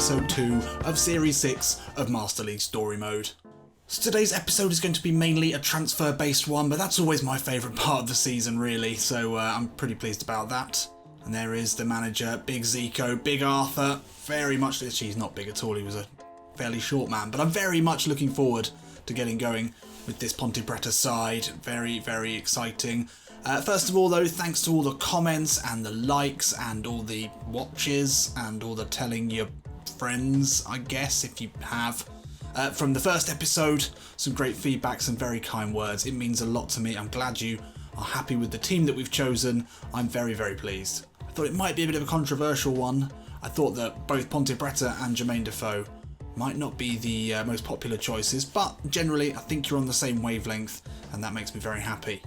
episode 2 of Series 6 of Master League Story Mode. So today's episode is going to be mainly a transfer based one, but that's always my favourite part of the season really, so I'm pretty pleased about that. And there is the manager, Big Zico, Big Arthur, very much, he's not big at all, he was a fairly short man, but I'm very much looking forward to getting going with this Ponte Preta side, very, very exciting. First of all though, thanks to all the comments and the likes and all the watches and all the telling your friends, I guess, if you have. From the first episode, some great feedback, some very kind words. It means a lot to me. I'm glad you are happy with the team that we've chosen. I'm very, very pleased. I thought it might be a bit of a controversial one. I thought that both Ponte Preta and Jermaine Defoe might not be the most popular choices, but generally I think you're on the same wavelength and that makes me very happy.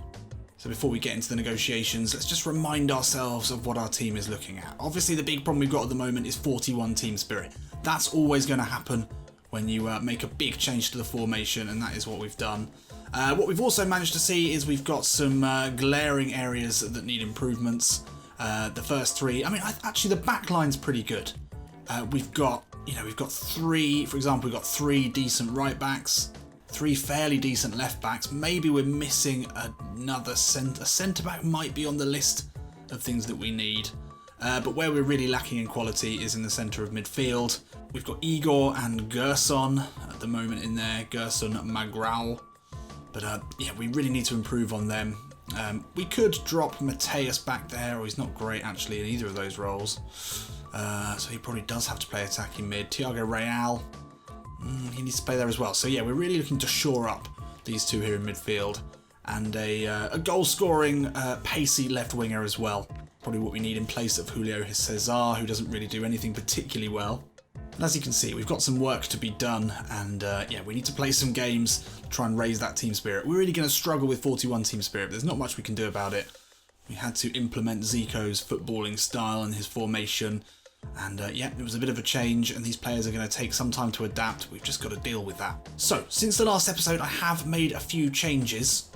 So before we get into the negotiations, let's just remind ourselves of what our team is looking at. Obviously the big problem we've got at the moment is 41 team spirit. That's always going to happen when you make a big change to the formation, and that is what we've done. What we've also managed to see is we've got some glaring areas that need improvements. The first three, I mean, actually the back line's pretty good. We've got three, for example, we've got 3 decent right backs, 3 fairly decent left backs. Maybe we're missing another centre. A centre back might be on the list of things that we need. But where we're really lacking in quality is in the centre of midfield. We've got Igor and Gerson at the moment in there, Gerson Magral. But yeah, we really need to improve on them. We could drop Mateus back there, or he's not great actually in either of those roles. So he probably does have to play attacking mid. Thiago Real, he needs to play there as well. So yeah, we're really looking to shore up these two here in midfield. And a goal-scoring, pacey left winger as well. Probably what we need in place of Julio Cesar, who doesn't really do anything particularly well. And as you can see, we've got some work to be done, and yeah, we need to play some games to try and raise that team spirit. We're really going to struggle with 41 team spirit, but there's not much we can do about it. We had to implement Zico's footballing style and his formation, and yeah, it was a bit of a change, and these players are going to take some time to adapt. We've just got to deal with that. So, since the last episode, I have made a few changes.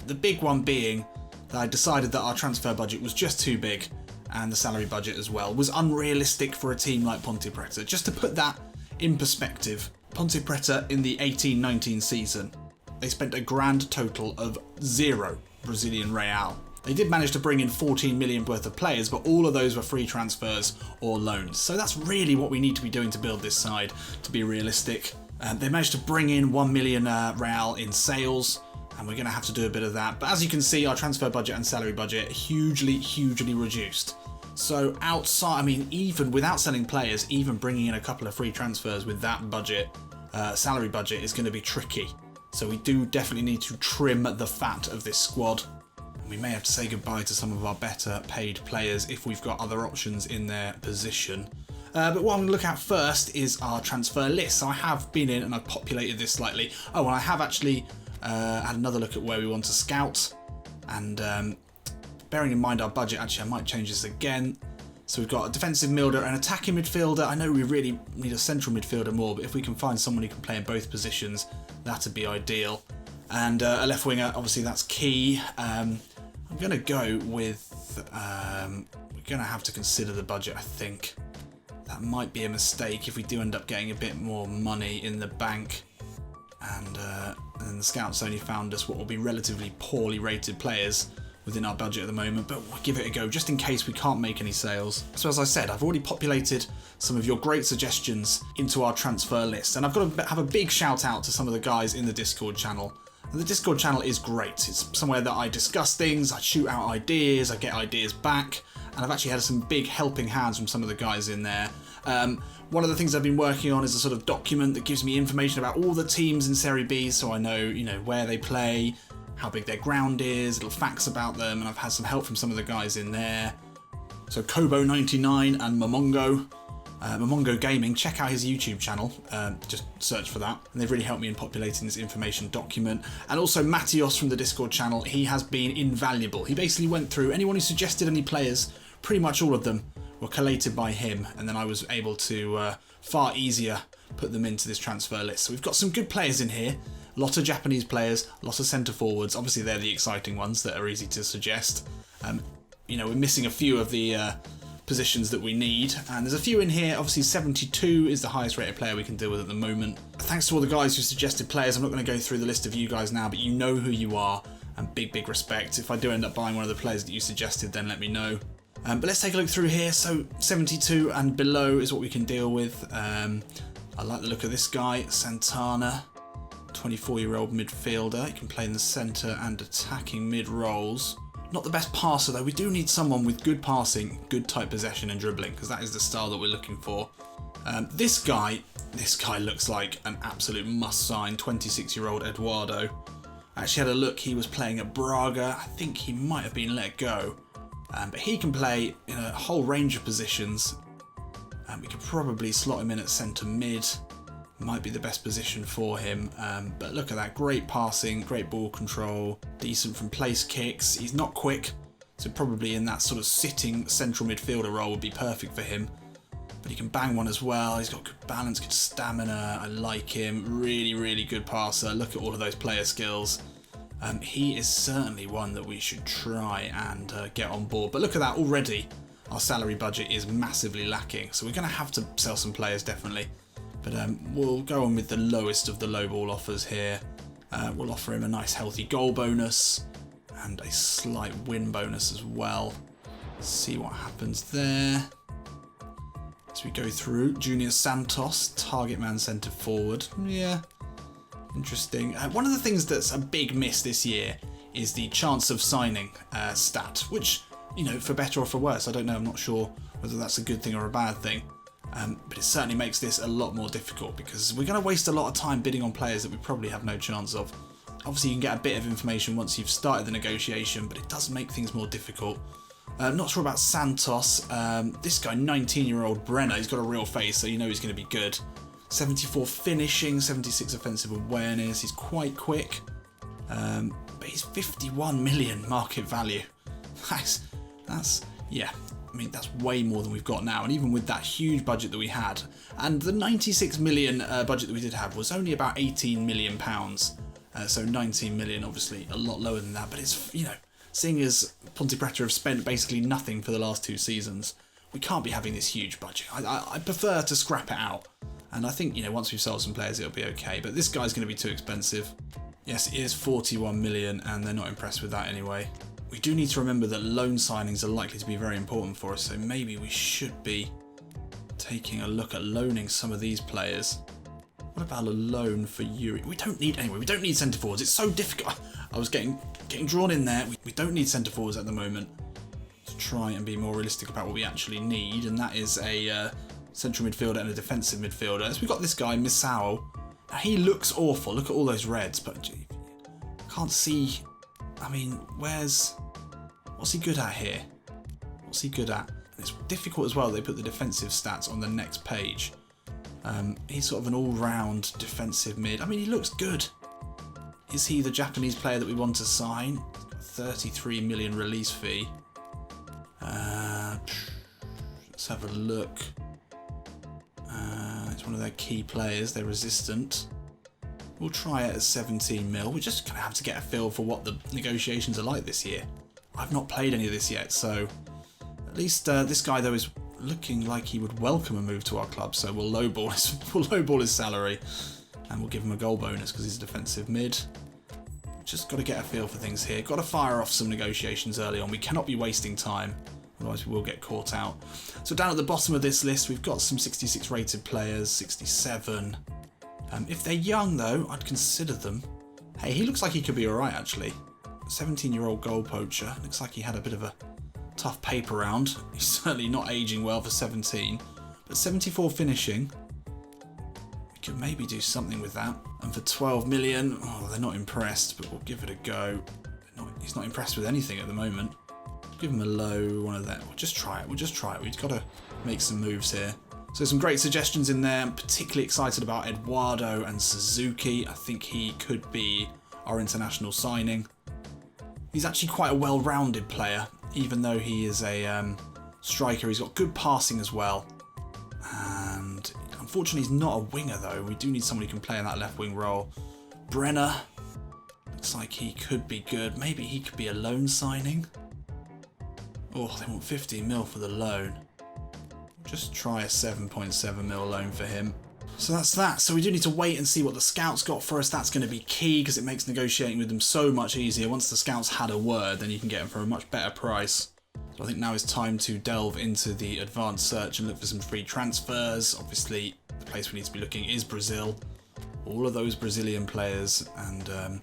The big one being that I decided that our transfer budget was just too big, and the salary budget as well was unrealistic for a team like Ponte Preta. Just to put that in perspective, Ponte Preta in the 18-19 season, they spent a grand total of 0 Brazilian real. They did manage to bring in 14 million worth of players, but all of those were free transfers or loans. So that's really what we need to be doing to build this side, to be realistic. They managed to bring in 1 million real in sales, and we're going to have to do a bit of that. But as you can see, our transfer budget and salary budget hugely, hugely reduced. So outside, I mean, even without selling players, even bringing in a couple of free transfers with that budget, salary budget is going to be tricky. So we do definitely need to trim the fat of this squad. And we may have to say goodbye to some of our better paid players if we've got other options in their position. But what I'm going to look at first is our transfer list. So I have been in and I've populated this slightly. Oh, and I have actually had another look at where we want to scout, and bearing in mind our budget, actually I might change this again. So we've got a defensive midfielder, an attacking midfielder. I know we really need a central midfielder more, but if we can find someone who can play in both positions, that'd be ideal. And a left winger, obviously that's key. I'm going to go with, we're going to have to consider the budget, I think. That might be a mistake if we do end up getting a bit more money in the bank. And then the scouts only found us what will be relatively poorly rated players within our budget at the moment, but we'll give it a go just in case we can't make any sales. So as I said, I've already populated some of your great suggestions into our transfer list, and I've got to have a big shout out to some of the guys in the Discord channel. And the Discord channel is great. It's somewhere that I discuss things, I shoot out ideas, I get ideas back, and I've actually had some big helping hands from some of the guys in there. One of the things I've been working on is a sort of document that gives me information about all the teams in Serie B, so I know, where they play, how big their ground is, little facts about them, and I've had some help from some of the guys in there. So Kobo99 and Momongo Gaming, check out his YouTube channel, just search for that, and they've really helped me in populating this information document. And also Matthios from the Discord channel, he has been invaluable. He basically went through anyone who suggested any players, pretty much all of them were collated by him, and then I was able to far easier put them into this transfer list. So we've got some good players in here, a lot of Japanese players, a lot of centre forwards. Obviously they're the exciting ones that are easy to suggest. We're missing a few of the positions that we need, and there's a few in here. Obviously 72 is the highest rated player we can deal with at the moment. Thanks to all the guys who suggested players. I'm not going to go through the list of you guys now, but you know who you are, and big respect. If I do end up buying one of the players that you suggested, then let me know. But let's take a look through here. So 72 and below is what we can deal with. I like the look of this guy, Santana, 24-year-old midfielder. He can play in the centre and attacking mid roles. Not the best passer though. We do need someone with good passing, good tight possession and dribbling, because that is the style that we're looking for. This guy looks like an absolute must-sign. 26-year-old Eduardo. I actually had a look. He was playing at Braga. I think he might have been let go, but he can play in a whole range of positions. We could probably slot him in at centre mid. Might be the best position for him, but look at that, great passing, great ball control, decent from place kicks. He's not quick, so probably in that sort of sitting central midfielder role would be perfect for him, but he can bang one as well. He's got good balance, good stamina. I like him. Really good passer. Look at all of those player skills. He is certainly one that we should try and get on board, but look at that, already our salary budget is massively lacking, so we're going to have to sell some players definitely. But we'll go on with the lowest of the lowball offers here. We'll offer him a nice healthy goal bonus and a slight win bonus as well. See what happens there. As we go through, Junior Santos, target man centre forward. Yeah, interesting. One of the things that's a big miss this year is the chance of signing stat, which, you know, for better or for worse, I don't know, I'm not sure whether that's a good thing or a bad thing. But it certainly makes this a lot more difficult because we're going to waste a lot of time bidding on players that we probably have no chance of. Obviously you can get a bit of information once you've started the negotiation, but it does make things more difficult. Not sure about Santos. This guy, 19-year-old Brenner, he's got a real face, so you know he's going to be good. 74 finishing, 76 offensive awareness, he's quite quick. But he's 51 million market value. That's yeah. I mean, that's way more than we've got now, and even with that huge budget that we had, and the 96 million budget that we did have was only about 18 million pounds, so 19 million, obviously a lot lower than that, but it's, you know, seeing as Ponte Preta have spent basically nothing for the last 2 seasons, we can't be having this huge budget. I prefer to scrap it out, and I think, you know, once we've sold some players it'll be okay, but this guy's going to be too expensive. Yes, it is 41 million, and they're not impressed with that anyway. We do need to remember that loan signings are likely to be very important for us, so maybe we should be taking a look at loaning some of these players. What about a loan for Yuri? We don't need centre forwards. It's so difficult. I was getting drawn in there. We don't need centre forwards at the moment. Let's try and be more realistic about what we actually need, and that is a central midfielder and a defensive midfielder. So we've got this guy, Misao. Now, he looks awful. Look at all those reds, but I can't see. I mean, what's he good at here? What's he good at? And it's difficult as well. They put the defensive stats on the next page. He's sort of an all-round defensive mid. I mean, he looks good. Is he the Japanese player that we want to sign? He's got 33 million release fee. Let's have a look. It's one of their key players. They're resistant. We'll try it at 17 mil. We're just going to have to get a feel for what the negotiations are like this year. I've not played any of this yet, so at least this guy though is looking like he would welcome a move to our club. So we'll lowball his salary, and we'll give him a goal bonus because he's a defensive mid. Just got to get a feel for things here. Got to fire off some negotiations early on. We cannot be wasting time, otherwise we will get caught out. So down at the bottom of this list, we've got some 66 rated players, 67. If they're young though, I'd consider them. Hey, he looks like he could be alright actually. 17-year-old goal poacher. Looks like he had a bit of a tough paper round. He's certainly not aging well for 17. But 74 finishing. We could maybe do something with that. And for 12 million, oh, they're not impressed, but we'll give it a go. He's not impressed with anything at the moment. Give him a low one of that. We'll just try it. We've got to make some moves here. So some great suggestions in there. I'm particularly excited about Eduardo and Suzuki. I think he could be our international signing. He's actually quite a well-rounded player, even though he is a striker. He's got good passing as well. And unfortunately, he's not a winger, though. We do need someone who can play in that left wing role. Brenner. Looks like he could be good. Maybe he could be a loan signing. Oh, they want 15 mil for the loan. Just try a 7.7 mil loan for him. So that's that. So we do need to wait and see what the scouts got for us. That's going to be key because it makes negotiating with them so much easier. Once the scouts had a word, then you can get them for a much better price. So I think now is time to delve into the advanced search and look for some free transfers. Obviously, the place we need to be looking is Brazil. All of those Brazilian players. And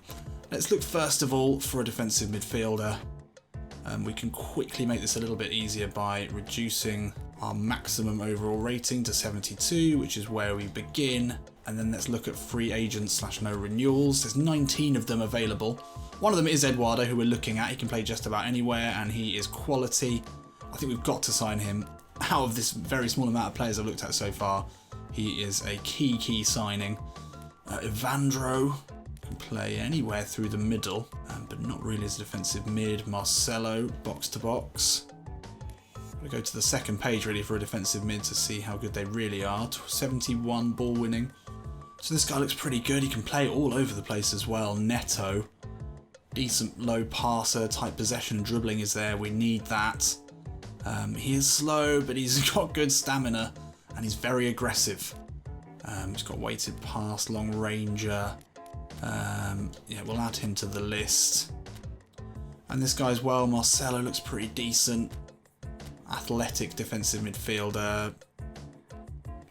let's look first of all for a defensive midfielder. We can quickly make this a little bit easier by reducing our maximum overall rating to 72, which is where we begin. And then let's look at free agents / no renewals. There's 19 of them available. One of them is Eduardo, who we're looking at. He can play just about anywhere and he is quality. I think we've got to sign him. Out of this very small amount of players I've looked at so far, he is a key signing. Evandro can play anywhere through the middle, but not really as a defensive mid. Marcelo, box to box. We'll go to the second page really for a defensive mid to see how good they really are. 71 ball winning. So this guy looks pretty good. He can play all over the place as well. Neto. Decent low passer, type possession and dribbling is there. We need that. He is slow, but he's got good stamina and he's very aggressive. He's got weighted pass, long ranger. Yeah, we'll add him to the list. And this guy as well, Marcelo, looks pretty decent. Athletic defensive midfielder.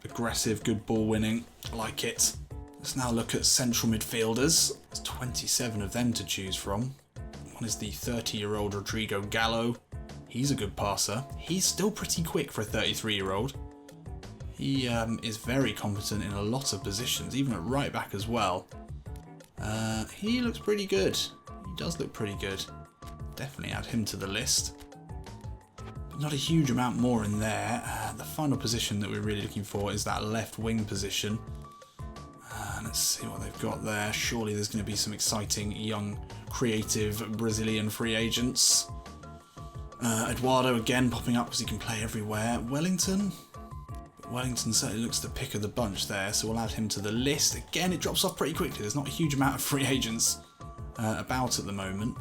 Aggressive, good ball winning. I like it. Let's now look at central midfielders. There's 27 of them to choose from. One is the 30-year-old Rodrigo Gallo. He's a good passer. He's still pretty quick for a 33-year-old. He is very competent in a lot of positions, even at right back as well. He looks pretty good. He does look pretty good. Definitely add him to the list. But not a huge amount more in there. The final position that we're really looking for is that left wing position. Let's see what they've got there. Surely there's going to be some exciting, young, creative Brazilian free agents. Eduardo again popping up because he can play everywhere. Wellington certainly looks the pick of the bunch there, so we'll add him to the list. Again, it drops off pretty quickly. There's not a huge amount of free agents about at the moment.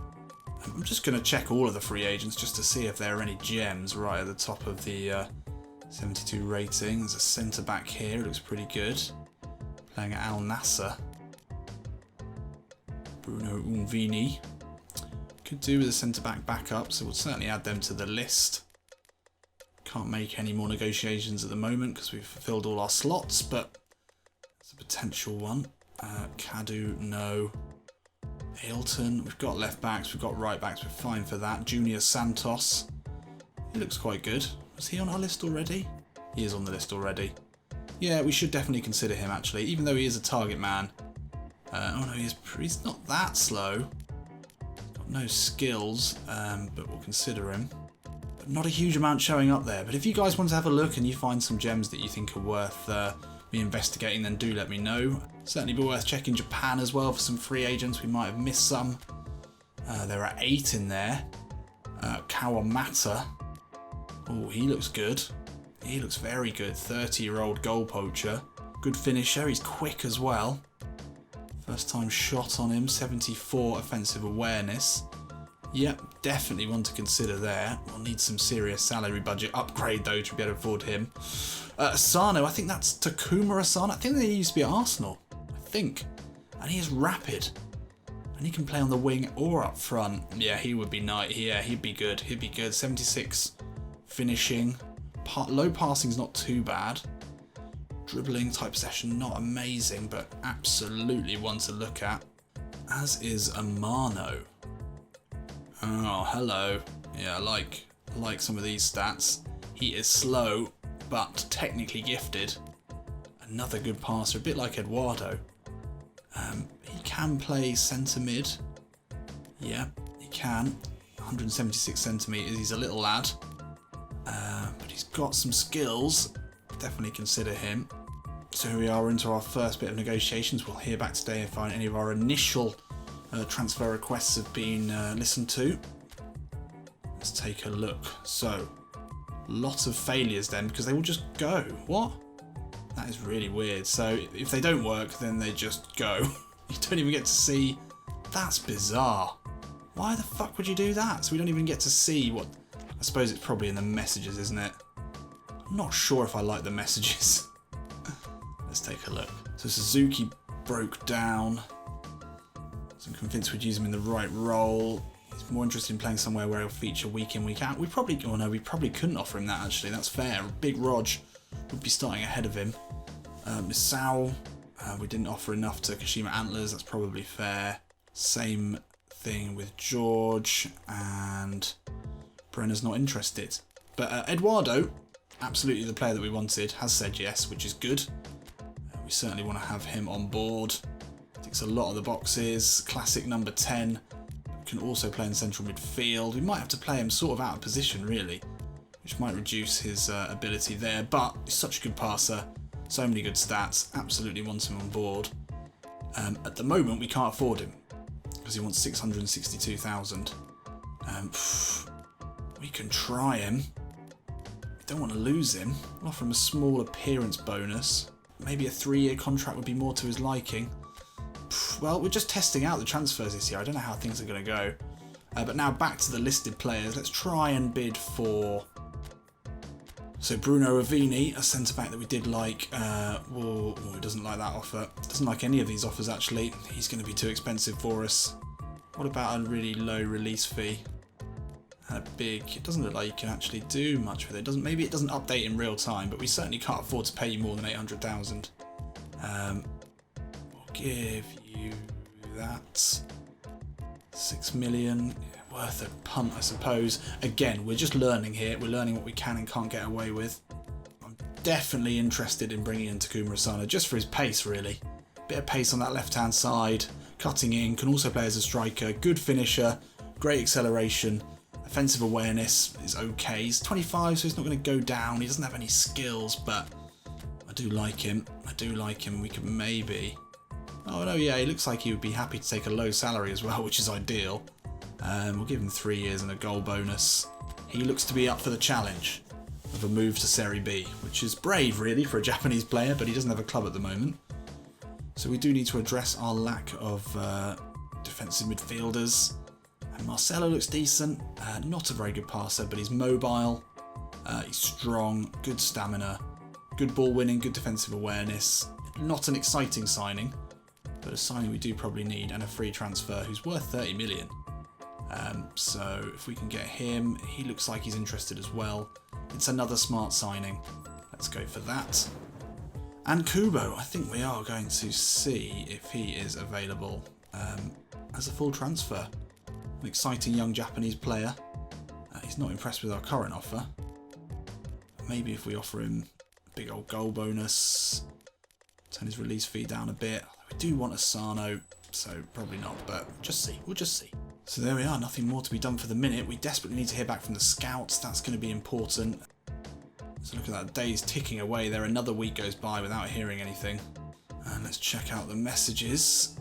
I'm just going to check all of the free agents just to see if there are any gems right at the top of the 72 rating. There's a centre-back here. It looks pretty good. Playing at Al Nassr. Bruno Unvini. Could do with a centre-back backup, so we'll certainly add them to the list. Can't make any more negotiations at the moment because we've fulfilled all our slots, but it's a potential one. Cadu, no. Ailton, we've got left backs, we've got right backs, we're fine for that. Junior Santos, he looks quite good. Was he on our list already? He is on the list already. Yeah, we should definitely consider him actually, even though he is a target man. Oh no, he's not that slow. Got no skills, but we'll consider him. Not a huge amount showing up there, but if you guys want to have a look and you find some gems that you think are worth me investigating, then do let me know. Certainly be worth checking Japan as well for some free agents. We might have missed some. There are 8 in there. Kawamata. Oh, he looks good. He looks very good. 30-year-old goal poacher. Good finisher. He's quick as well. First time shot on him. 74 offensive awareness. Yep, definitely one to consider there. We'll need some serious salary budget upgrade though to be able to afford him. Asano, I think that's Takuma Asano. I think they used to be at Arsenal. I think. And he is rapid. And he can play on the wing or up front. Yeah, he would be nice. Yeah, he'd be good. He'd be good. 76 finishing. Low passing's not too bad. Dribbling type possession, not amazing, but absolutely one to look at. As is Amano. Oh, hello. Yeah, I like some of these stats. He is slow, but technically gifted. Another good passer, a bit like Eduardo. He can play centre mid. Yeah, he can. 176 centimetres, he's a little lad. But he's got some skills. Definitely consider him. So here we are into our first bit of negotiations. We'll hear back today if any of our initial transfer requests have been listened to. Let's take a look. So, lots of failures then because they will just go. What? That is really weird. So if they don't work, then they just go. You don't even get to see. That's bizarre. Why the fuck would you do that? So we don't even get to see what. I suppose it's probably in the messages, isn't it? I'm not sure if I like the messages. Let's take a look. So Suzuki broke down. So I'm convinced we'd use him in the right role. He's more interested in playing somewhere where he'll feature week in, week out. We probably couldn't offer him that actually. That's fair. Big Rog would be starting ahead of him. Misao, we didn't offer enough to Kashima Antlers. That's probably fair. Same thing with George, and Brenner's not interested. But Eduardo, absolutely the player that we wanted, has said yes, which is good. We certainly want to have him on board. Ticks a lot of the boxes. Classic number 10. Can also play in central midfield. We might have to play him sort of out of position, really, which might reduce his ability there. But he's such a good passer. So many good stats. Absolutely wants him on board. At the moment, we can't afford him because he wants 662,000. We can try him. We don't want to lose him. We'll offer him a small appearance bonus. Maybe a 3-year contract would be more to his liking. Well, we're just testing out the transfers this year. I don't know how things are going to go. But now back to the listed players. Let's try and bid for... So Bruno Ravini, a centre-back that we did like. He doesn't like that offer. Doesn't like any of these offers, actually. He's going to be too expensive for us. What about a really low release fee? It doesn't look like you can actually do much with it. Maybe it doesn't update in real time, but we certainly can't afford to pay you more than 800,000. We'll give you that. 6 million. Worth a punt, I suppose. Again, we're just learning here. We're learning what we can and can't get away with. I'm definitely interested in bringing in Takuma Asano, just for his pace, really. Bit of pace on that left-hand side. Cutting in. Can also play as a striker. Good finisher. Great acceleration. Offensive awareness is okay. He's 25, so he's not going to go down. He doesn't have any skills, but I do like him. We could maybe... Oh, no, yeah, he looks like he would be happy to take a low salary as well, which is ideal. We'll give him 3 years and a goal bonus. He looks to be up for the challenge of a move to Serie B, which is brave, really, for a Japanese player, but he doesn't have a club at the moment. So we do need to address our lack of defensive midfielders. And Marcelo looks decent. Not a very good passer, but he's mobile. He's strong, good stamina, good ball winning, good defensive awareness. Not an exciting signing, but a signing we do probably need, and a free transfer who's worth 30 million. So if we can get him, he looks like he's interested as well. It's another smart signing. Let's go for that. And Kubo, I think we are going to see if he is available as a full transfer. An exciting young Japanese player. He's not impressed with our current offer. Maybe if we offer him a big old goal bonus, turn his release fee down a bit. We do want Asano, so probably not, but we'll just see. So there we are, nothing more to be done for the minute. We desperately need to hear back from the scouts. That's going to be important. So look at that, days ticking away there. Another week goes by without hearing anything. And let's check out the messages.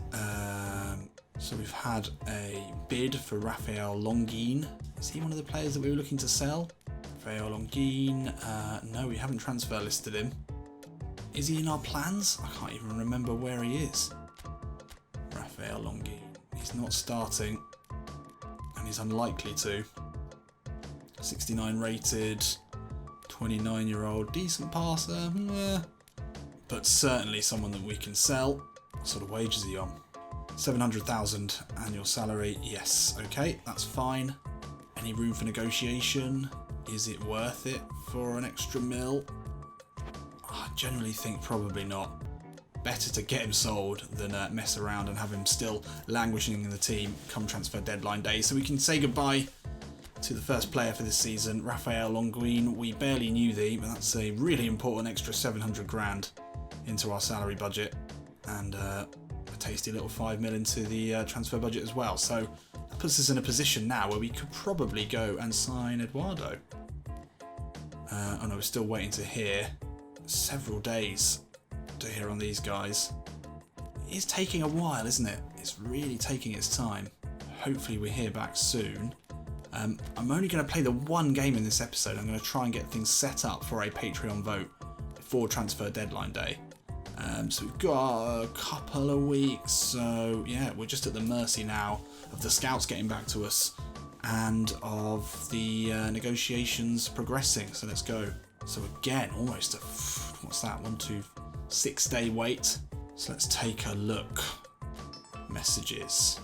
So we've had a bid for Rafael Longin. Is he one of the players that we were looking to sell? Rafael Longin. No, we haven't transfer listed him. Is he in our plans? I can't even remember where he is. Rafael Longin. He's not starting. And he's unlikely to. 69 rated. 29-year-old. Decent passer. But certainly someone that we can sell. What sort of wage is he on? 700,000 annual salary. Yes, okay, that's fine. Any room for negotiation? Is it worth it for an extra mil? I generally think probably not. Better to get him sold than mess around and have him still languishing in the team come transfer deadline day. So we can say goodbye to the first player for this season, Rafael Longin. We barely knew thee, but that's a really important extra 700 grand into our salary budget. And a tasty little 5 mil into the transfer budget as well. So that puts us in a position now where we could probably go and sign Eduardo. Oh no, we're still waiting to hear. Several days to hear on these guys. It's taking a while, isn't it? It's really taking its time. Hopefully we hear back soon. I'm only going to play the one game in this episode. I'm going to try and get things set up for a Patreon vote before transfer deadline day. So we've got a couple of weeks, so yeah, we're just at the mercy now of the scouts getting back to us and of the negotiations progressing, so let's go. So again, almost a, what's that, 6 day wait. So let's take a look. Messages.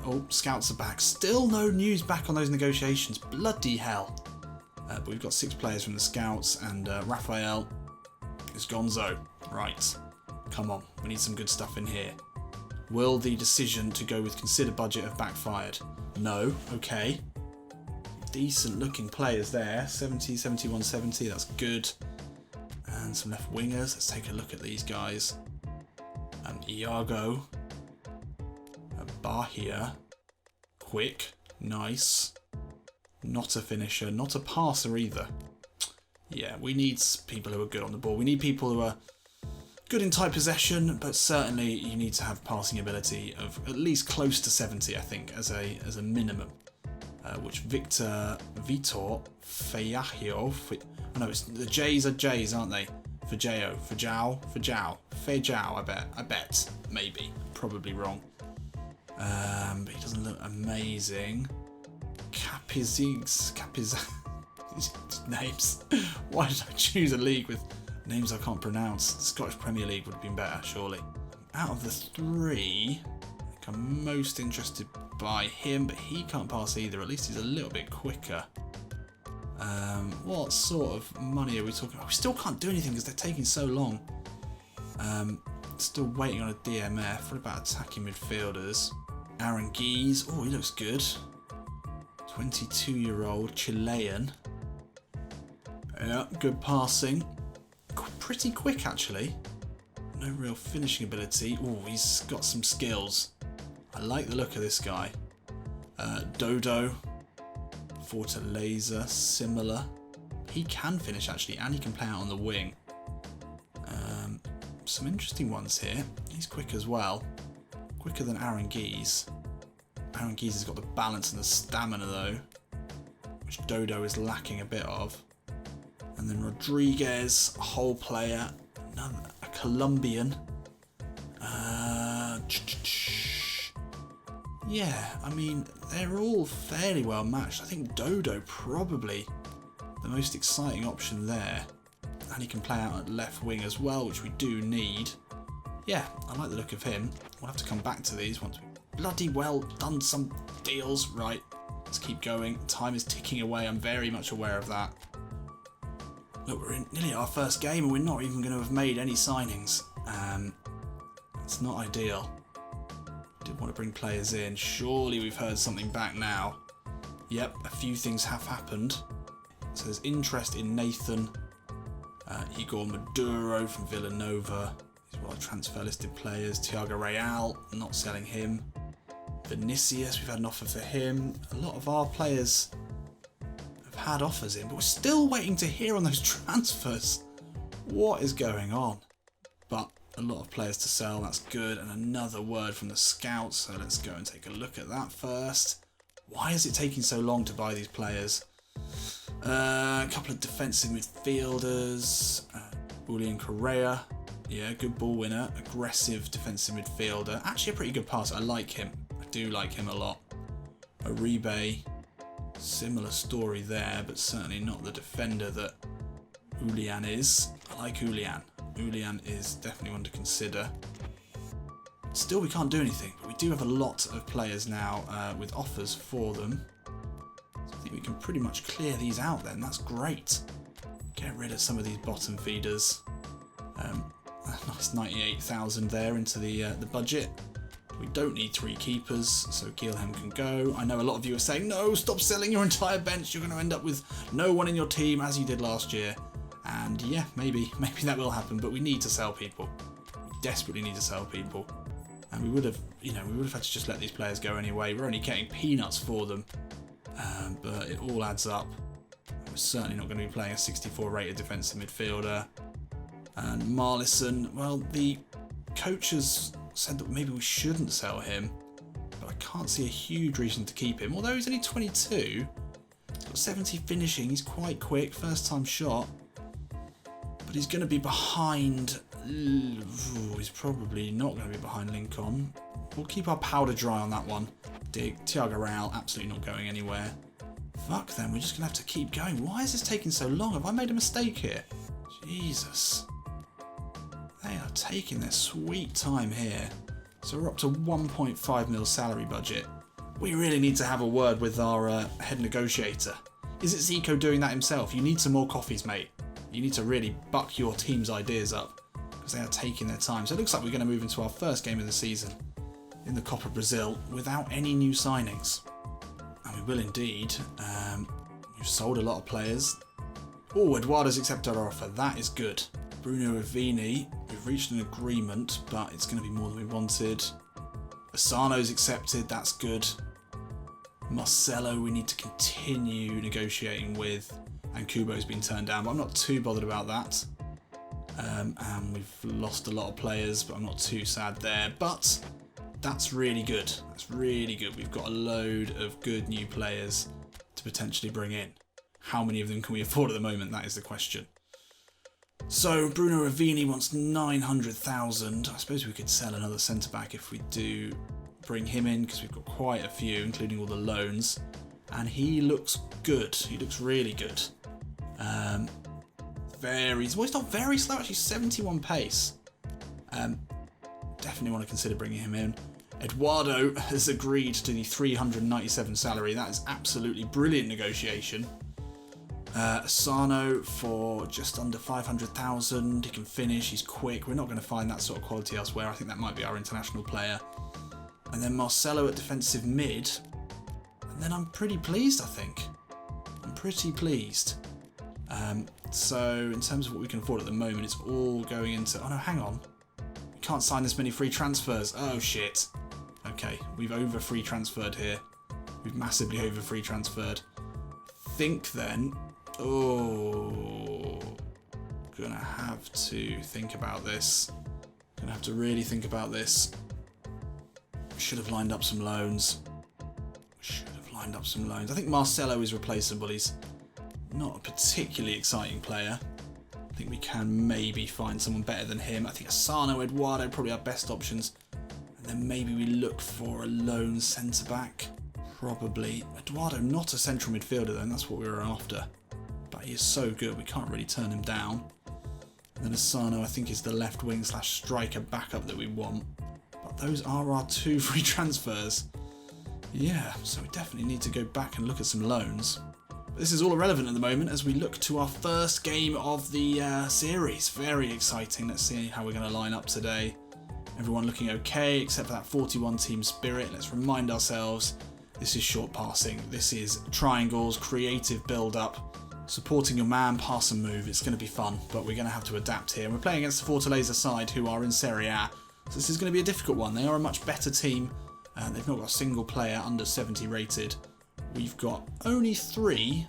Oh, scouts are back. Still no news back on those negotiations. Bloody hell. But we've got 6 players from the scouts, and Raphael is gonzo. Right. Come on, we need some good stuff in here. Will the decision to go with considered budget have backfired? No. Okay. Decent looking players there. 70, 71, 70. That's good. And some left wingers. Let's take a look at these guys. Iago. Bahia. Quick. Nice. Not a finisher. Not a passer either. Yeah, we need people who are good on the ball. We need people who are good in tight possession, but certainly you need to have passing ability of at least close to 70, I think, as a minimum. Which Vitor Feijao. Oh no, it's the J's are J's, aren't they? Feijao, I bet, maybe, probably wrong. But he doesn't look amazing. Capiz names. Why did I choose a league with names I can't pronounce? The Scottish Premier League would have been better, surely. Out of the 3, I think I'm most interested by him, but he can't pass either. At least he's a little bit quicker. What sort of money are we talking about? We still can't do anything because they're taking so long. Still waiting on a DMF. What about attacking midfielders? Aaron Geese. Oh, he looks good. 22-year-old Chilean. Yeah, good passing. Pretty quick, actually. No real finishing ability. Oh, he's got some skills. I like the look of this guy. Dodo. Fortaleza, similar. He can finish, actually, and he can play out on the wing. Some interesting ones here. He's quick as well. Quicker than Aaron Geese. Aaron Geese has got the balance and the stamina, though, which Dodo is lacking a bit of. And then Rodriguez, a whole player. A Colombian. Yeah, I mean, they're all fairly well matched. I think Dodo probably the most exciting option there. And he can play out at left wing as well, which we do need. Yeah, I like the look of him. We'll have to come back to these once we've bloody well done some deals. Right, let's keep going. Time is ticking away. I'm very much aware of that. Look, we're in nearly our first game and we're not even going to have made any signings. It's not ideal. Did want to bring players in. Surely we've heard something back now. Yep, a few things have happened. So there's interest in Nathan. Igor Maduro from Villanova. These are our transfer listed players. Thiago Real, not selling him. Vinicius, we've had an offer for him. A lot of our players have had offers in, but we're still waiting to hear on those transfers. What is going on? But a lot of players to sell, that's good. And another word from the scouts, so let's go and take a look at that first. Why is it taking so long to buy these players? A couple of defensive midfielders. Julian Correa, yeah, good ball winner. Aggressive defensive midfielder. Actually a pretty good passer, I like him. I do like him a lot. Uribe, similar story there, but certainly not the defender that Julian is. I like Julian. Julian is definitely one to consider. Still, we can't do anything, but we do have a lot of players now with offers for them. So I think we can pretty much clear these out then. That's great. Get rid of some of these bottom feeders. A nice 98,000 there into the budget. We don't need 3 keepers, so Kielhem can go. I know a lot of you are saying, no, stop selling your entire bench. You're going to end up with no one in your team as you did last year. And yeah, maybe that will happen, but we need to sell people. We desperately need to sell people. And we would have had to just let these players go anyway. We're only getting peanuts for them. But it all adds up. We're certainly not going to be playing a 64 rated defensive midfielder. And Marlison, well, the coaches said that maybe we shouldn't sell him, but I can't see a huge reason to keep him. Although he's only 22, he's got 70 finishing, he's quite quick, first time shot. But he's going to be behind... he's probably not going to be behind Lincoln. We'll keep our powder dry on that one. Thiago Real, absolutely not going anywhere. Fuck them, we're just going to have to keep going. Why is this taking so long? Have I made a mistake here? Jesus. They are taking their sweet time here. So we're up to 1.5 mil salary budget. We really need to have a word with our head negotiator. Is it Zico doing that himself? You need some more coffees, mate. You need to really buck your team's ideas up, because they are taking their time. So it looks like we're going to move into our first game of the season in the Copa Brazil without any new signings. And we will indeed. We've sold a lot of players. Oh, Eduardo's accepted our offer. That is good. Bruno Ravini, we've reached an agreement, but it's going to be more than we wanted. Asano's accepted, that's good. Marcelo we need to continue negotiating with, and Kubo's been turned down, but I'm not too bothered about that. And we've lost a lot of players, but I'm not too sad there. But that's really good. That's really good. We've got a load of good new players to potentially bring in. How many of them can we afford at the moment? That is the question. So Bruno Ravini wants 900,000. I suppose we could sell another centre-back if we do bring him in, because we've got quite a few, including all the loans. And he looks good. He looks really good. He's not very slow, actually 71 pace. Definitely want to consider bringing him in. Eduardo has agreed to the 397 salary. That is absolutely brilliant negotiation. Asano for just under 500,000. He can finish, he's quick. We're not going to find that sort of quality elsewhere. I think that might be our international player. And then Marcelo at defensive mid. And then I'm pretty pleased, I think. I'm pretty pleased. So in terms of what we can afford at the moment, it's all going into... Oh no, hang on. We can't sign this many free transfers. Oh shit. Okay, we've over free transferred here. We've massively over free transferred. Think then... Oh... Gonna have to think about this. Gonna have to really think about this. We should have lined up some loans. I think Marcelo is replaceable. He's not a particularly exciting player. I think we can maybe find someone better than him. I think Asano, Eduardo, probably our best options. And then maybe we look for a lone centre-back. Probably. Eduardo, not a central midfielder though, and that's what we were after. But he is so good, we can't really turn him down. And then Asano, I think, is the left wing / striker backup that we want. But those are our 2 free transfers. Yeah, so we definitely need to go back and look at some loans. But this is all irrelevant at the moment as we look to our first game of the series. Very exciting. Let's see how we're going to line up today. Everyone looking okay except for that 41 team spirit. Let's remind ourselves this is short passing. This is triangles, creative build-up, supporting your man, pass and move. It's going to be fun, but we're going to have to adapt here. We're playing against the Fortaleza side who are in Serie A. So this is going to be a difficult one. They are a much better team. They've not got a single player under 70 rated. We've got only 3.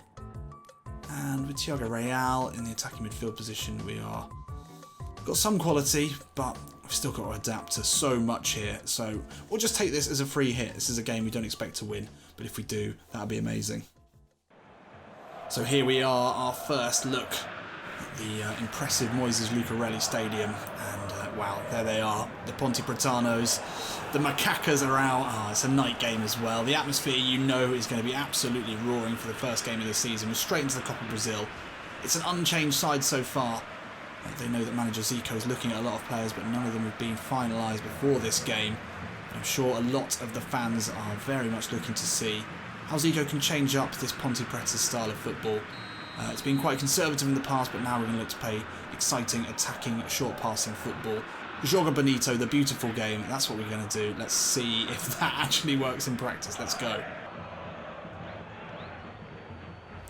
And with Thiago Real in the attacking midfield position, we are got some quality, but we've still got to adapt to so much here. So we'll just take this as a free hit. This is a game we don't expect to win, but if we do, that'll be amazing. So here we are, our first look at the impressive Moises Lucarelli Stadium. And wow, there they are, the Ponte Pretanos. The Macacas are out. Oh, it's a night game as well. The atmosphere, you know, is going to be absolutely roaring for the first game of the season. We're straight into the Copa Brazil. It's an unchanged side so far. They know that manager Zico is looking at a lot of players, but none of them have been finalised before this game. I'm sure a lot of the fans are very much looking to see how Zico can change up this Ponte Preta style of football. It's been quite conservative in the past, but now we're going to look to play exciting, attacking, short-passing football. Joga Bonito, the beautiful game, that's what we're going to do. Let's see if that actually works in practice. Let's go.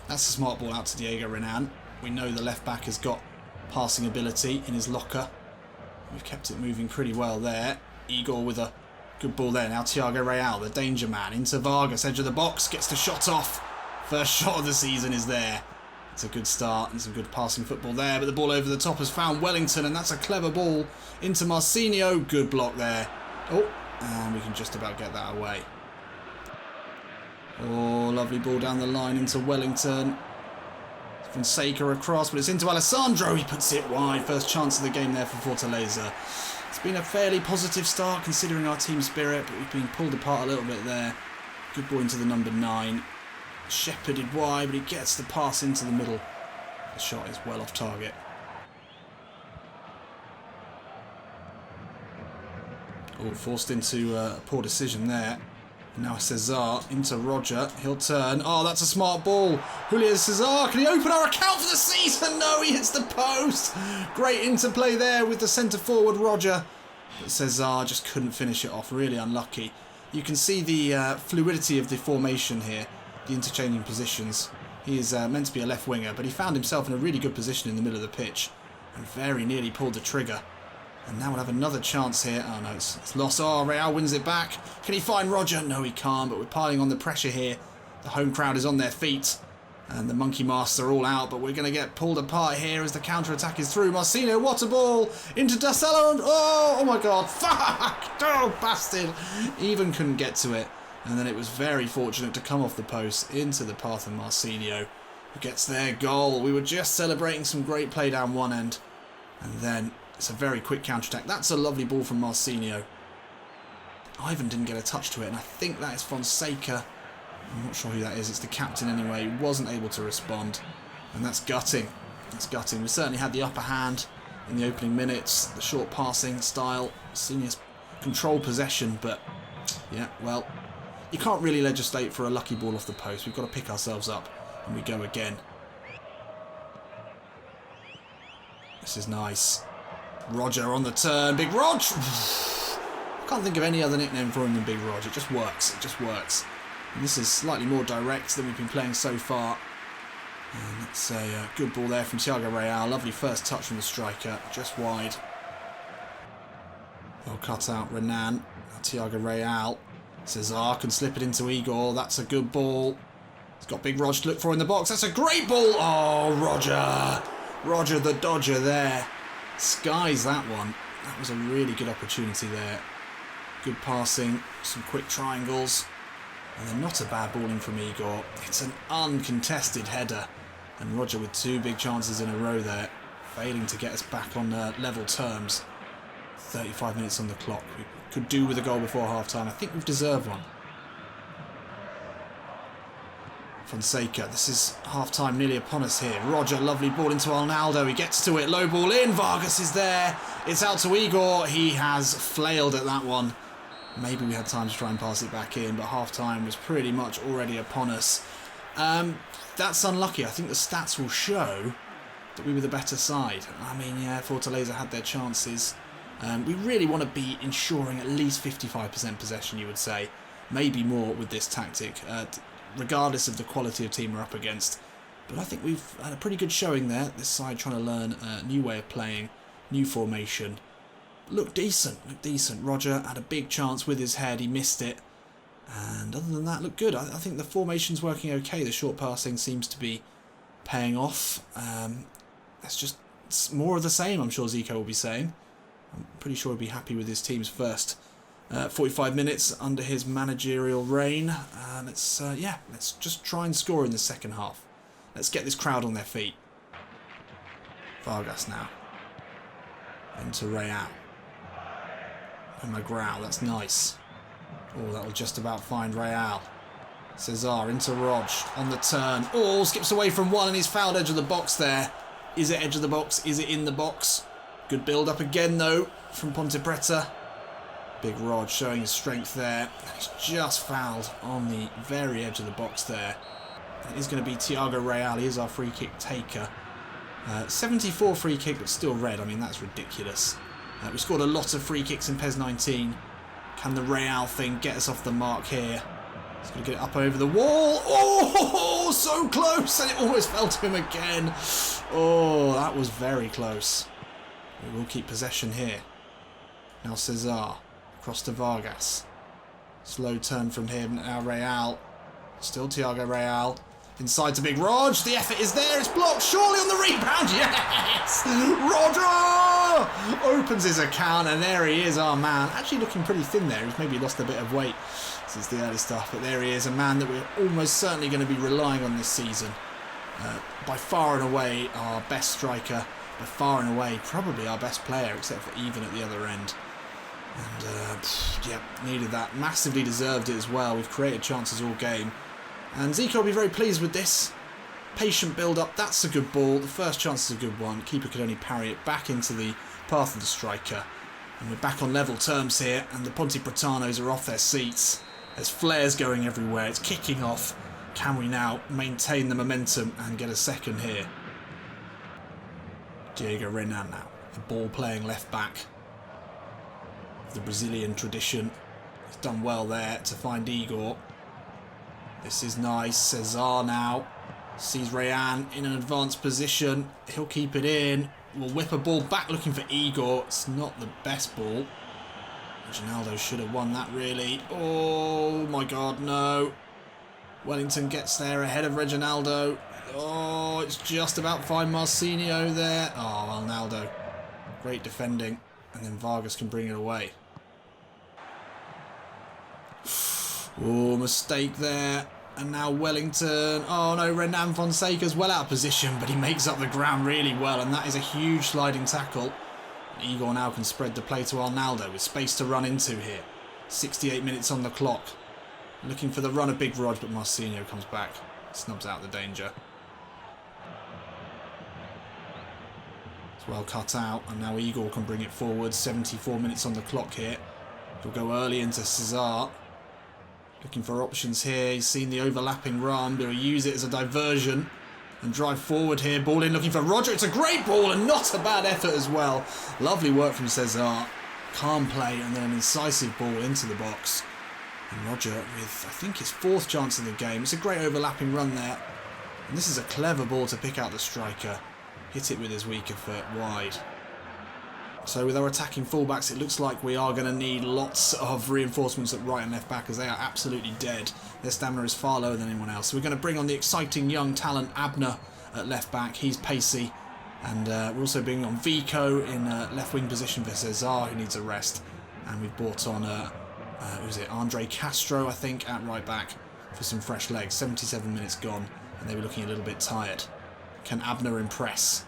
That's a smart ball out to Diego Renan. We know the left-back has got passing ability in his locker. We've kept it moving pretty well there. Igor with a good ball there. Now Thiago Real, the danger man, into Vargas, edge of the box, gets the shot off. First shot of the season is there. It's a good start and some good passing football there, but the ball over the top has found Wellington, and that's a clever ball into Marcinho. Good block there. Oh, and we can just about get that away. Oh, lovely ball down the line into Wellington. Fonseca across, but it's into Alessandro. He puts it wide. First chance of the game there for Fortaleza. It's been a fairly positive start considering our team spirit, but we've been pulled apart a little bit there. Good ball into the number 9. shepherded wide, but he gets the pass into the middle. The shot is well off target. Oh, forced into a poor decision there. And now Cesar into Roger. He'll turn. Oh, that's a smart ball. Julio Cesar, can he open our account for the season? No, he hits the post. Great interplay there with the centre forward Roger. But Cesar just couldn't finish it off. Really unlucky. You can see the fluidity of the formation here. The interchanging positions. He is meant to be a left winger, but he found himself in a really good position in the middle of the pitch. And very nearly pulled the trigger. And now we'll have another chance here. Oh no, it's lost. Oh, Real wins it back. Can he find Roger? No, he can't, but we're piling on the pressure here. The home crowd is on their feet. And the Monkey Masks are all out, but we're going to get pulled apart here as the counter-attack is through. Marcinho, what a ball! Into Dasella, and oh my god, fuck! Oh, bastard! Even couldn't get to it. And then it was very fortunate to come off the post into the path of Marcinho, who gets their goal. We were just celebrating some great play down one end. And then it's a very quick counter-attack. That's a lovely ball from Marcinho. Ivan didn't get a touch to it, and I think that is Fonseca. I'm not sure who that is. It's the captain anyway. He wasn't able to respond. And that's gutting. That's gutting. We certainly had the upper hand in the opening minutes. The short passing style. Seniors control possession, but yeah, well, you can't really legislate for a lucky ball off the post. We've got to pick ourselves up, and we go again. This is nice. Roger on the turn. Big Rog! I can't think of any other nickname for him than Big Rog. It just works. It just works. And this is slightly more direct than we've been playing so far. And that's a good ball there from Thiago Real. Lovely first touch from the striker. Just wide. Well cut out Renan. Now Thiago Real. Cesar can slip it into Igor. That's a good ball. He's got Big Rog to look for in the box. That's a great ball. Oh, Roger. Roger the Dodger there. Skies that one. That was a really good opportunity there. Good passing, some quick triangles, and then not a bad balling from Igor. It's an uncontested header, and Roger with two big chances in a row there, failing to get us back on level terms. 35 minutes on the clock. We could do with a goal before half-time. I think we've deserved one. Fonseca, this is half-time nearly upon us here. Roger, lovely ball into Arnaldo. He gets to it, low ball in. Vargas is there. It's out to Igor. He has flailed at that one. Maybe we had time to try and pass it back in, but half-time was pretty much already upon us. That's unlucky. I think the stats will show that we were the better side. I mean, yeah, Fortaleza had their chances. We really want to be ensuring at least 55% possession, you would say. Maybe more with this tactic. Regardless of the quality of team we're up against. But I think we've had a pretty good showing there. This side trying to learn a new way of playing, new formation. Looked decent, looked decent. Roger had a big chance with his head, he missed it. And other than that, looked good. I think the formation's working okay. The short passing seems to be paying off. That's just more of the same, I'm sure Zico will be saying. I'm pretty sure he'll be happy with his team's first 45 minutes under his managerial reign. Let's just try and score in the second half. Let's get this crowd on their feet. Vargas now. Into Real. And McGraw, that's nice. Oh, that'll just about find Real. Cesar into Rog on the turn. Oh, skips away from one and he's fouled edge of the box there. Is it edge of the box? Is it in the box? Good build up again though from Ponte Preta. Big Rod showing his strength there. He's just fouled on the very edge of the box there. It is going to be Thiago Real. He is our free kick taker. 74 free kick, but still red. I mean, that's ridiculous. We scored a lot of free kicks in PES 19. Can the Real thing get us off the mark here? He's going to get it up over the wall. Oh, so close. And it almost fell to him again. Oh, that was very close. We will keep possession here. Now Cesar. Across to Vargas. Slow turn from him. Now Real. Still Thiago Real. Inside to Big Rog. The effort is there. It's blocked. Surely on the rebound. Yes! Roger! Opens his account and there he is, our man. Actually looking pretty thin there. He's maybe lost a bit of weight since the early stuff. But there he is, a man that we're almost certainly going to be relying on this season. By far and away our best striker. By far and away probably our best player, except for Even at the other end. And, yeah, needed that. Massively deserved it as well. We've created chances all game. And Zico will be very pleased with this. Patient build-up, that's a good ball. The first chance is a good one. Keeper could only parry it back into the path of the striker. And we're back on level terms here, and the Ponte Pretanos are off their seats. There's flares going everywhere, it's kicking off. Can we now maintain the momentum and get a second here? Diego Renan now, the ball playing left back. The Brazilian tradition. He's done well there to find Igor. This is nice. Cesar now sees Rayan in an advanced position. He'll keep it in. We'll whip a ball back looking for Igor. It's not the best ball. Reginaldo should have won that really. Oh my god, no. Wellington gets there ahead of Reginaldo. Oh, it's just about fine. Marcinho there. Oh, Arnaldo. Great defending. And then Vargas can bring it away. Oh, mistake there. And now Wellington. Oh no, Renan Fonseca's well out of position, but he makes up the ground really well. And that is a huge sliding tackle. And Igor now can spread the play to Arnaldo with space to run into here. 68 minutes on the clock. Looking for the run of Big Rod, but Marcinho comes back. Snubs out the danger. It's well cut out, and now Igor can bring it forward. 74 minutes on the clock here. He'll go early into Cesar. Looking for options here. He's seen the overlapping run, but he'll use it as a diversion and drive forward here. Ball in, looking for Roger. It's a great ball and not a bad effort as well. Lovely work from Cesar. Calm play and then an incisive ball into the box. And Roger with, I think, his fourth chance of the game. It's a great overlapping run there. And this is a clever ball to pick out the striker. Hit it with his weaker foot wide. So with our attacking fullbacks, it looks like we are going to need lots of reinforcements at right and left back, as they are absolutely dead. Their stamina is far lower than anyone else. So we're going to bring on the exciting young talent Abner at left back. He's pacey. And we're also bringing on Zico in left wing position for Cesar, who needs a rest. And we've brought on, who's it, Andre Castro, I think, at right back for some fresh legs. 77 minutes gone, and they were looking a little bit tired. Can Abner impress?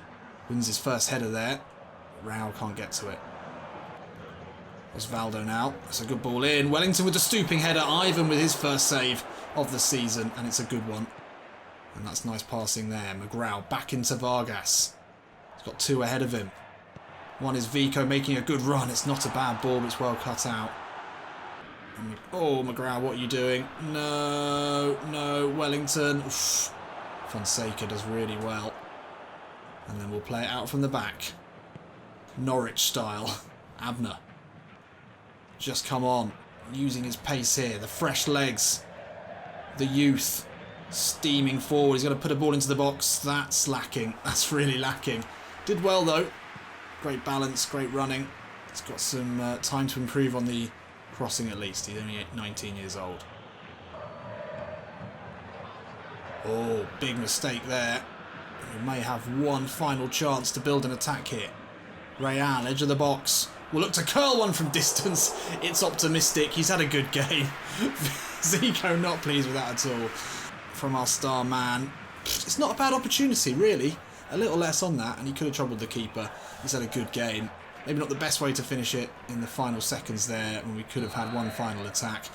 Wins his first header there. Rao can't get to it. Osvaldo now. That's a good ball in. Wellington with the stooping header. Ivan with his first save of the season, and it's a good one. And that's nice passing there. McGraw back into Vargas. He's got two ahead of him. One is Zico making a good run. It's not a bad ball, but it's well cut out. And oh, McGraw, what are you doing? No, no, Wellington. Oof. Fonseca does really well. And then we'll play it out from the back. Norwich style. Abner. Just come on. Using his pace here. The fresh legs. The youth. Steaming forward. He's going to put a ball into the box. That's lacking. That's really lacking. Did well though. Great balance. Great running. He's got some time to improve on the crossing at least. He's only 19 years old. Oh, big mistake there. We may have one final chance to build an attack here. Rayan, edge of the box. We'll look to curl one from distance. It's optimistic. He's had a good game. Zico not pleased with that at all. From our star man. It's not a bad opportunity, really. A little less on that, and he could have troubled the keeper. He's had a good game. Maybe not the best way to finish it in the final seconds there, when we could have had one final attack.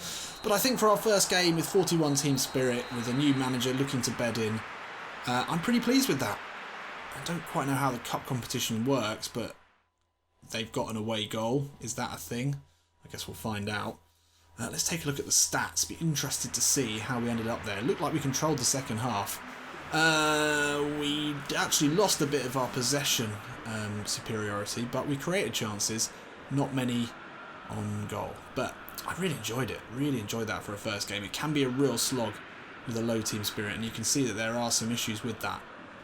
But I think for our first game with 41 team spirit, with a new manager looking to bed in, I'm pretty pleased with that. I don't quite know how the cup competition works, but they've got an away goal. Is that a thing? I guess we'll find out. Let's take a look at the stats. Be interested to see how we ended up there. It looked like we controlled the second half. We actually lost a bit of our possession superiority, but we created chances. Not many on goal. But I really enjoyed it. Really enjoyed that for a first game. It can be a real slog with a low team spirit, and you can see that there are some issues with that.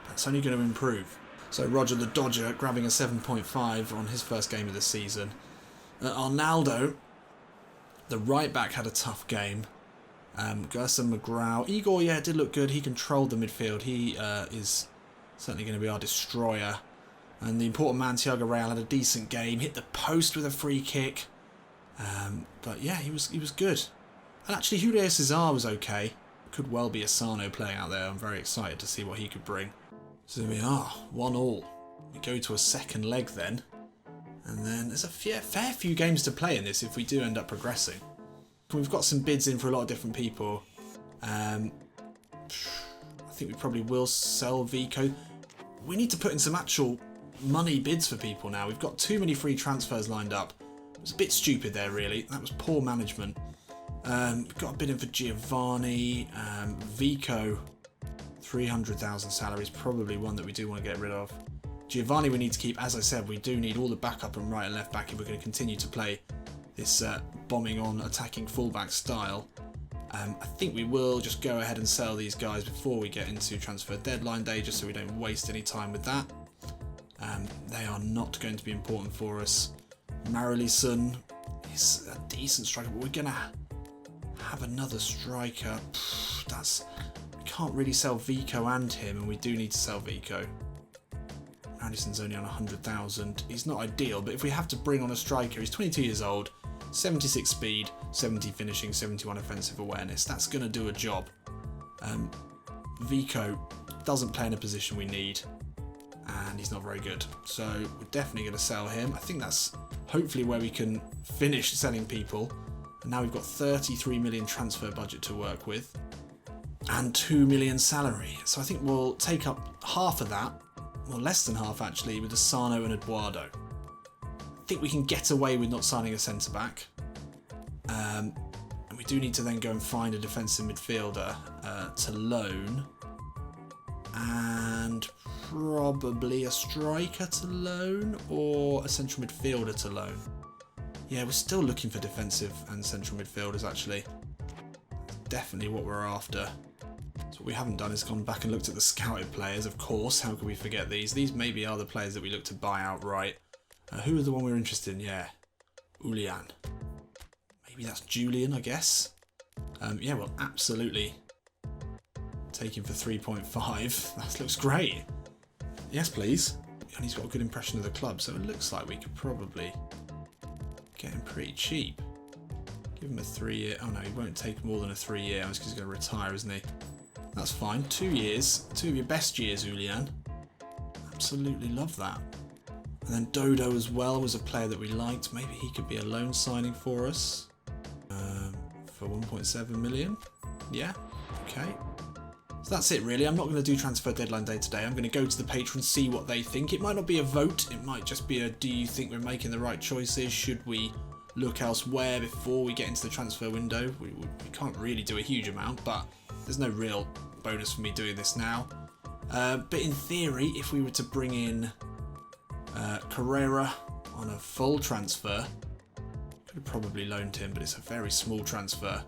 That's only going to improve. So Roger the Dodger grabbing a 7.5 on his first game of the season. Arnaldo, the right back, had a tough game. Gerson McGraw. Igor, yeah, did look good. He controlled the midfield. He is certainly going to be our destroyer. And the important man, Thiago Real, had a decent game. Hit the post with a free kick. But yeah, he was good. And actually, Julio Cesar was okay. Could well be Asano playing out there. I'm very excited to see what he could bring. So we are 1-1. We go to a second leg then. And then there's a fair few games to play in this if we do end up progressing. We've got some bids in for a lot of different people. I think we probably will sell Zico. We need to put in some actual money bids for people now. We've got too many free transfers lined up. It was a bit stupid there, really. That was poor management. We've got a bid in for Giovanni. Zico, 300,000 salary is probably one that we do want to get rid of. Giovanni we need to keep. As I said, we do need all the backup and right and left back if we're going to continue to play this bombing on attacking fullback style. I think we will just go ahead and sell these guys before we get into transfer deadline day, just so we don't waste any time with that. They are not going to be important for us. Marilison is a decent striker, but we're going to have another striker. We can't really sell Zico and him, and we do need to sell Zico. Marison's only on 100,000. He's not ideal, but if we have to bring on a striker, he's 22 years old. 76 speed, 70 finishing, 71 offensive awareness. That's going to do a job. Zico doesn't play in a position we need, and he's not very good. So we're definitely going to sell him. I think that's hopefully where we can finish selling people. And now we've got 33 million transfer budget to work with, and 2 million salary. So I think we'll take up half of that, or less than half actually, with Asano and Eduardo. I think we can get away with not signing a centre-back. And we do need to then go and find a defensive midfielder to loan. And probably a striker to loan, or a central midfielder to loan. Yeah, we're still looking for defensive and central midfielders actually. Definitely what we're after. So what we haven't done is gone back and looked at the scouted players, of course. How could we forget these? These maybe are the players that we look to buy outright. Who was the one we were interested in? Yeah, Julian. Maybe that's Julian, I guess. Yeah, well, absolutely take him for 3.5. That looks great. Yes, please. And he's got a good impression of the club, so it looks like we could probably get him pretty cheap. Give him a 3-year. Oh no, he won't take more than a 3-year. Because he's going to retire, isn't he? That's fine. 2 years. 2 of your best years, Julian. Absolutely love that. And then Dodo as well was a player that we liked. Maybe he could be a loan signing for us for 1.7 million. Yeah, okay. So that's it really. I'm not going to do transfer deadline day today. I'm going to go to the patrons, see what they think. It might not be a vote. It might just be a, do you think we're making the right choices? Should we look elsewhere before we get into the transfer window? We can't really do a huge amount, but there's no real bonus for me doing this now. But in theory, if we were to bring in Carrera on a full transfer, could have probably loaned him, but it's a very small transfer.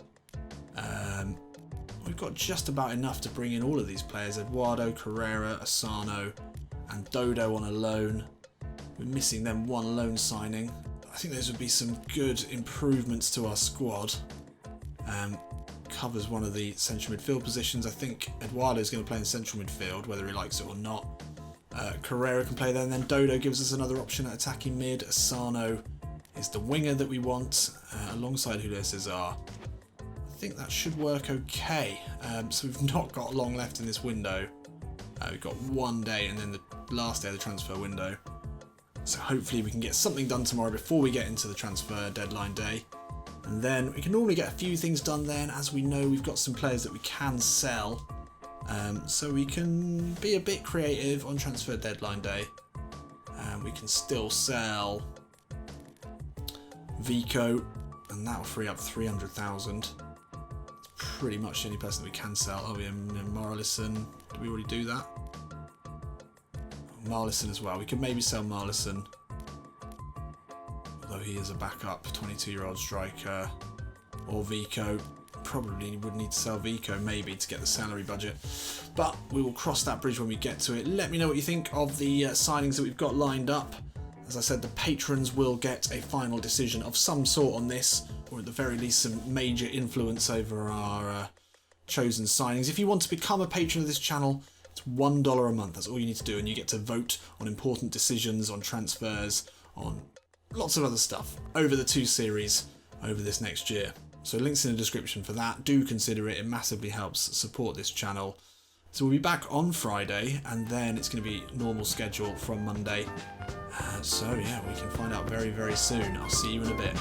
We've got just about enough to bring in all of these players: Eduardo, Carrera, Asano, and Dodo on a loan. We're missing them one loan signing. I think those would be some good improvements to our squad. Covers one of the central midfield positions. I think Eduardo is going to play in central midfield, whether he likes it or not. Carrera can play there, and then Dodo gives us another option at attacking mid. Asano is the winger that we want, alongside Julio Cesar. I think that should work okay. So we've not got long left in this window. We've got 1 day and then the last day of the transfer window. So hopefully we can get something done tomorrow before we get into the transfer deadline day. And then we can normally get a few things done then. As we know, we've got some players that we can sell. So we can be a bit creative on transfer deadline day. We can still sell Zico, and that will free up 300,000. Pretty much the only person that we can sell. Oh, yeah, Marilison. Did we already do that? Marilison as well. We could maybe sell Marilison, although he is a backup 22-year-old striker. Or Zico. Probably would need to sell Zico maybe to get the salary budget, but we will cross that bridge when we get to it. Let me know what you think of the signings that we've got lined up. As I said, the patrons will get a final decision of some sort on this, or at the very least some major influence over our chosen signings. If you want to become a patron of this channel, it's $1 a month. That's all you need to do, and you get to vote on important decisions, on transfers, on lots of other stuff over the 2 series over this next year. So links in the description for that. Do consider it. It massively helps support this channel. So we'll be back on Friday, and then it's going to be normal schedule from Monday. So yeah, we can find out very, very soon. I'll see you in a bit.